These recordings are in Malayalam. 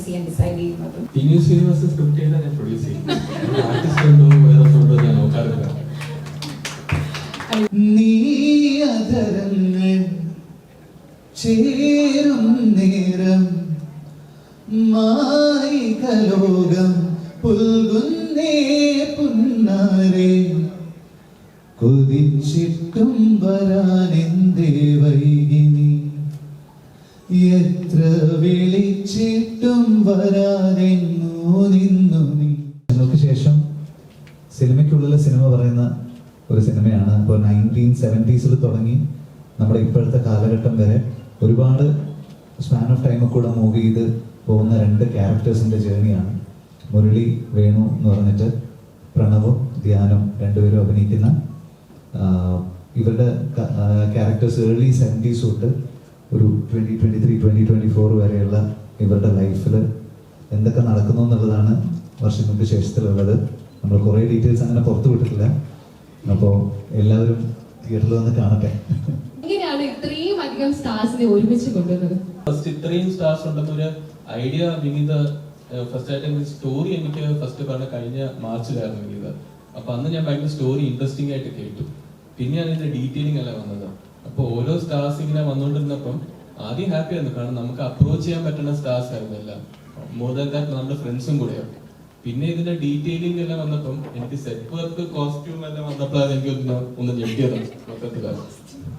പ്രൊഡ്യൂസ് ചെയ്യാൻ ഡിസൈഡ് ചെയ്യുന്നത്? സ്ക്രിപ്റ്റ് ചെയ്താൽ ഞാൻ പ്രൊഡ്യൂസ് ചെയ്യും. ആർട്ടിസ്റ്റ് ഉണ്ടോ വേറെ ഞാൻ നോക്കാറില്ല. നീ അധരങ്ങൾ ചേരും നേരം മായികലോകം പുൽകുന്നേ പുന്നാരെ കൊതിച്ചിട്ടും വരാനെന്തേ വൈകിനി എത്ര വിളിച്ചിട്ടും വരാതെങ്ങോ നിന്നു നീ. നിങ്ങൾക്ക് ശേഷം സിനിമയ്ക്കുള്ളിലെ സിനിമ പറയുന്ന ഒരു സിനിമയാണ്. ഇപ്പോൾ 1970s തുടങ്ങി നമ്മുടെ ഇപ്പോഴത്തെ കാലഘട്ടം വരെ ഒരുപാട് സ്പാൻ ഓഫ് ടൈം കൂടെ മൂവ് ചെയ്ത് പോകുന്ന രണ്ട് ക്യാരക്ടേഴ്സിൻ്റെ ജേർണിയാണ്. മുരളി, വേണു എന്ന് പറഞ്ഞിട്ട് പ്രണവും ധ്യാനും രണ്ടുപേരും അഭിനയിക്കുന്ന ഇവരുടെ ക്യാരക്ടേഴ്സ് ഏർലി 70s തൊട്ട് ഒരു 2023-2024 വരെയുള്ള ഇവരുടെ ലൈഫിൽ എന്തൊക്കെ നടക്കുന്നു എന്നുള്ളതാണ് വർഷങ്ങൾക്ക് ശേഷത്തിലുള്ളത്. നമ്മൾ കുറേ ഡീറ്റെയിൽസ് അങ്ങനെ പുറത്തു വിട്ടിട്ടില്ല. അപ്പോൾ എല്ലാവരും തിയേറ്ററിൽ വന്ന് കാണട്ടെ. എങ്ങനെയാണ് ഇത്രയും അധികം സ്റ്റാർസിനെ ഒരുമിച്ച് കൊണ്ടുവന്നത്? ഫസ്റ്റ് ഇത്രയും സ്റ്റാർസ് ഉണ്ടെന്നൊരു ഐഡിയ വിനീത് ഫസ്റ്റ് ആയിട്ട് സ്റ്റോറി എനിക്ക് ഫസ്റ്റ് പറഞ്ഞ കഴിഞ്ഞ മാർച്ചിലായിരുന്നു വിനീത്. അപ്പൊ അന്ന് ഞാൻ ഭയങ്കര സ്റ്റോറി ഇൻട്രസ്റ്റിംഗ് ആയിട്ട് കേട്ടു. പിന്നെയാണ് ഇതിന്റെ ഡീറ്റെയിലിംഗ് എല്ലാം വന്നത്. അപ്പൊ ഓരോ സ്റ്റാർസ് ഇങ്ങനെ വന്നുകൊണ്ടിരുന്നപ്പം ആദ്യം ഹാപ്പി ആയിരുന്നു, കാരണം നമുക്ക് അപ്രോച്ച് ചെയ്യാൻ പറ്റുന്ന സ്റ്റാർസ് ആയിരുന്നു എല്ലാം. മോർ ദാൻ ദാറ്റ് നമ്മുടെ ഫ്രണ്ട്സും കൂടെയാണ്. പിന്നെ ഇതിന്റെ ഡീറ്റെയിലിംഗ് എല്ലാം വന്നപ്പം എനിക്ക് സെറ്റ് വർക്ക് കോസ്റ്റ്യൂം എല്ലാം വന്നപ്പോഴാണ് എനിക്ക് ഒന്ന് ഞെട്ടിയത് മൊത്തത്തിലാണ്.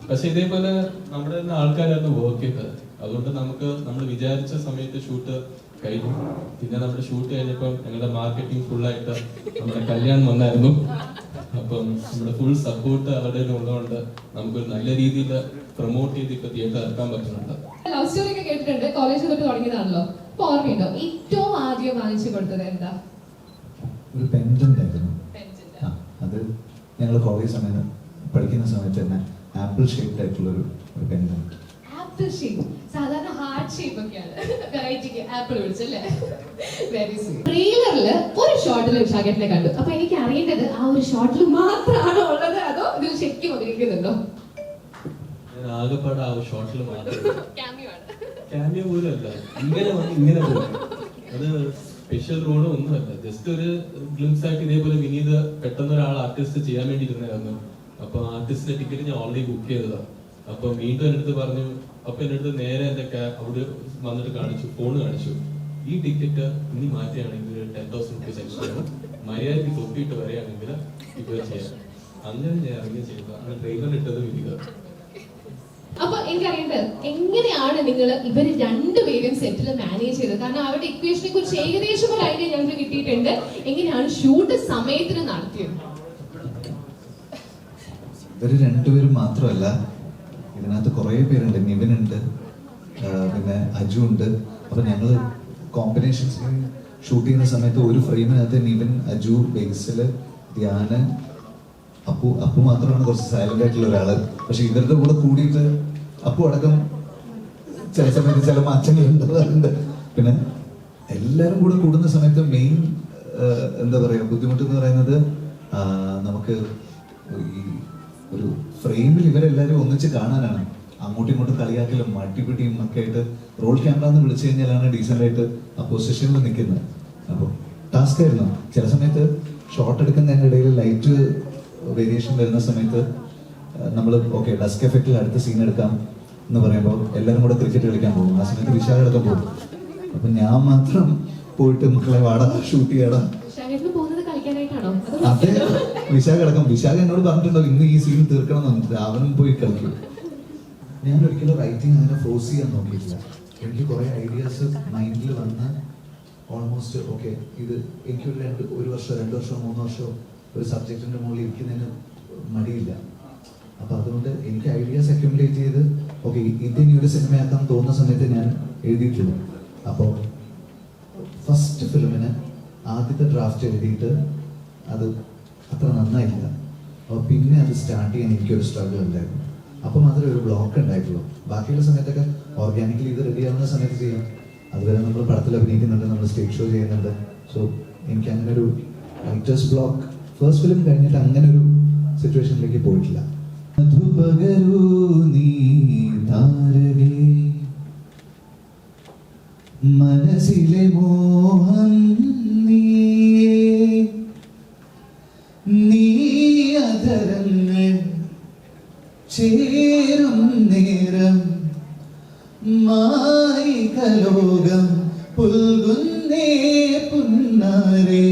പക്ഷെ ഇതേപോലെ നമ്മുടെ തന്നെ ആൾക്കാരായിരുന്നു വർക്ക് ചെയ്തത്. അതുകൊണ്ട് നമ്മൾ വിചാരിച്ച സമയത്ത് ഷൂട്ട് കഴിഞ്ഞു. പിന്നെ നമ്മുടെ ഷൂട്ട് കഴിഞ്ഞപ്പോൾ ഞങ്ങളുടെ മാർക്കറ്റിംഗ് ഫുള്ളായിട്ട് നമ്മുടെ കല്യാണം വന്നായിരുന്നു. അപ്പം നമ്മുടെ ഫുൾ സപ്പോർട്ട് അവരുടെ ഉള്ളതുകൊണ്ട് നമുക്കൊരു നല്ല രീതിയിൽ പ്രൊമോട്ട് ചെയ്ത് ഇപ്പൊ തിയേറ്റർ ഇറക്കാൻ പറ്റുന്നുണ്ട്. ലവ് സ്റ്റോറി ഒക്കെ കേട്ടിട്ടുണ്ട്, കോളേജിൽ തൊട്ട് തുടങ്ങിയതാണല്ലോ. അപ്പൊ ഓർമ്മയുണ്ടോ ഏറ്റവും ആദ്യം വാങ്ങിച്ചു കൊടുത്തത് എന്താ? ഒരു പെൻഡന്റ് ആയിരുന്നു. അത് ഞങ്ങൾ കോളേജ് സമയത്ത് പഠിക്കുന്ന സമയത്ത് തന്നെ ആപ്പിൾ ഷേപ്ഡ് ആയിട്ടുള്ള ഒരു പെൻഡന്റ്. ആപ്പിൾ ഷേപ്പ്, സാധാരണ ഹാർട്ട് ഷേപ്പ് ഒക്കെയാണ്. വെറൈറ്റിക്ക് ആപ്പിൾ വിളിച്ചല്ലേ? Very sweet. ട്രെയിലറില് ഒരു ഷോട്ടിൽ ഷാഗേട്ടിനെ കണ്ടു. അപ്പൊ എനിക്ക് അറിയേണ്ടത് ആ ഒരു ഷോട്ടിൽ മാത്രമാണോ ഉള്ളത്, അതോ ഇതിൽ ശരിക്കും അഭിനയിക്കുന്നുണ്ടോ? ആകെപ്പാട് ആ ഷോട്ടിൽ മാത്രം. ക്യാമിയോ പോലും അല്ല, ഇങ്ങനെ പോകും. അത് സ്പെഷ്യൽ റോളോ ഒന്നുമല്ല, ജസ്റ്റ് ഒരു ഗ്ലിംസ് ആയിട്ട് ഇതേപോലെ വിനീത് പെട്ടെന്ന് ഒരാൾ ആർട്ടിസ്റ്റ് ചെയ്യാൻ വേണ്ടി ഇരുന്നായിരുന്നു. അപ്പൊ ആർട്ടിസ്റ്റിന്റെ ടിക്കറ്റ് ഞാൻ ഓൾറെഡി ബുക്ക് ചെയ്തതാണ്. അപ്പൊ വീണ്ടും എൻ്റെ അടുത്ത് പറഞ്ഞു. അപ്പൊ എൻ്റെ അടുത്ത് നേരെ എന്റെ അവിടെ വന്നിട്ട് കാണിച്ചു, ഫോൺ കാണിച്ചു. ഈ ടിക്കറ്റ് ഇനി മാറ്റുകയാണെങ്കിൽ 10,000 rupees എക്സ്ട്രാ ആണ്, മര്യാദയ്ക്ക് തൊപ്പിയിട്ട് വരികയാണെങ്കിൽ ഇപ്പൊ ചെയ്യാം. അങ്ങനെ ഞാൻ ഇറങ്ങി ചെയ്ത അങ്ങനെ ട്രെയിലർ ഇട്ടത് വിനീത്. അപ്പൊ എനിക്കറിയേണ്ടത് എങ്ങനെയാണ് നിങ്ങൾ ഇവര് രണ്ടുപേരും സെറ്റിൽ മാനേജ് ചെയ്തത്? കാരണം അവരുടെ ഇക്വേഷനെ കുറിച്ച് ഏകദേശം ഒരു ഐഡിയ ഞങ്ങൾക്ക് കിട്ടിയിട്ടുണ്ട്. എങ്ങനെയാണ് ഷൂട്ട് സമയത്തിന് നടത്തിയത്? ഇവര് രണ്ടുപേരും മാത്രമല്ല, ഇതിനകത്ത് കുറേ പേരുണ്ട്. നിവിനുണ്ട്, പിന്നെ അജു ഉണ്ട്. അപ്പൊ ഞങ്ങള് കോമ്പിനേഷൻസ് ഷൂട്ട് ചെയ്യുന്ന സമയത്ത് ഒരു ഫ്രെയിമിനകത്ത് നിവിൻ, അജു, ബേസില്, ധ്യാന്, അപ്പു മാത്രമാണ് കുറച്ച് സൈലന്റ് ആയിട്ടുള്ള ഒരാള്. പക്ഷെ ഇവരുടെ കൂടെ കൂടിയിട്ട് അപ്പു അടക്കം ചില സമയത്ത് ചില മാറ്റങ്ങൾ ഉണ്ടാകാറുണ്ട്. പിന്നെ എല്ലാവരും കൂടെ കൂടുന്ന സമയത്ത് മെയിൻ എന്താ പറയാ ബുദ്ധിമുട്ട് എന്ന് പറയുന്നത്, നമുക്ക് ഈ ഒരു ഫ്രെയിമിൽ ഇവരെല്ലാവരും ഒന്നിച്ച് കാണാനാണ്. അങ്ങോട്ടും ഇങ്ങോട്ടും കളിയാക്കലും അടിപിടിയും ഒക്കെ ആയിട്ട് റോൾ ക്യാമറ എന്ന് വിളിച്ചു കഴിഞ്ഞാലാണ് ഡീസൻ്റ് ആയിട്ട് ആ പൊസിഷനിൽ നിൽക്കുന്നത്. അപ്പോൾ ടാസ്ക് ആയിരുന്നു. ചില സമയത്ത് ഷോട്ട് എടുക്കുന്നതിൻ്റെ ഇടയിൽ ലൈറ്റ് വേരിയേഷൻ വരുന്ന സമയത്ത് നമ്മൾ ഓക്കെ ഡസ്ക് എഫക്റ്റിൽ അടുത്ത സീൻ എടുക്കാം എന്ന് പറയുമ്പോൾ എല്ലാവരും കൂടെ ക്രിക്കറ്റ് കളിക്കാൻ പോകും. ആ സമയത്ത് വിശാഖ എടുക്കാൻ പോകും. അപ്പം ഞാൻ മാത്രം പോയിട്ട് മക്കളെ വാടാ ഷൂട്ട് ചെയ്യടാ. അതെ, വിശാഖ അടക്കം. വിശാഖ എന്നോട് പറഞ്ഞിട്ടുണ്ടോ ഇന്ന് ഈ സീൻ തീർക്കണം എന്ന് പറഞ്ഞിട്ട് അവനും പോയി കളിക്കും. ഞാൻ ഒരിക്കലും റൈറ്റിംഗ് അങ്ങനെ ഫോഴ്സ് ചെയ്യാൻ നോക്കിയിട്ടില്ല. എനിക്ക് കുറേ ഐഡിയാസ് മൈൻഡിൽ വന്ന് ഓൾമോസ്റ്റ് ഓക്കെ ഇത് എനിക്കൊരു 1 വർഷം 2 വർഷം 3 വർഷം ഒരു സബ്ജക്റ്റിന്റെ മുകളിൽ ഇരിക്കുന്നതിന് മടിയില്ല. അപ്പൊ അതുകൊണ്ട് എനിക്ക് ഐഡിയാസ് അക്യുമുലേറ്റ് ചെയ്ത് ഓക്കെ ഇതിനി ഒരു സിനിമയാക്കാൻ തോന്നുന്ന സമയത്ത് ഞാൻ എഴുതിയിട്ടുള്ളൂ. അപ്പോൾ ഫസ്റ്റ് ഫിലിമിന് ആദ്യത്തെ ഡ്രാഫ്റ്റ് എഴുതിയിട്ട് അത് അത്ര നന്നായില്ല. അപ്പോൾ പിന്നെ അത് സ്റ്റാർട്ട് ചെയ്യാൻ എനിക്കൊരു സ്ട്രഗിൾ ഉണ്ടായിരുന്നു. അപ്പം മാത്രമേ ഒരു ബ്ലോക്ക് ഉണ്ടായിട്ടുള്ളൂ. ബാക്കിയുള്ള സമയത്തൊക്കെ ഓർഗാനിക്കലി ഇത് റെഡി ആവുന്ന സമയത്ത് ചെയ്യാം. അതുവരെ നമ്മൾ പടത്തിൽ അഭിനയിക്കുന്നുണ്ട്, നമ്മൾ സ്റ്റേജ് ഷോ ചെയ്യുന്നുണ്ട്. സോ എനിക്ക് അങ്ങനെ ഒരു റൈറ്റേഴ്സ് ബ്ലോക്ക് ഫസ്റ്റ് ഫിലിം കഴിഞ്ഞിട്ട് അങ്ങനെ ഒരു സിറ്റുവേഷനിലേക്ക് പോയിട്ടില്ല. മനസ്സിലെ മോഹം നീ അധരങ്ങൾ ചേരും നേരം മായികലോകം പുൽകുന്നേ പുന്നാരെ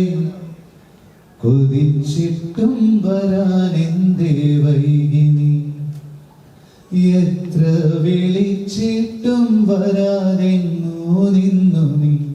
കൊതിച്ചിട്ടും വരാനെന്തേ വൈകിനി എത്ര വിളിച്ചിട്ടും വരാതെങ്ങോ നിന്നു നീ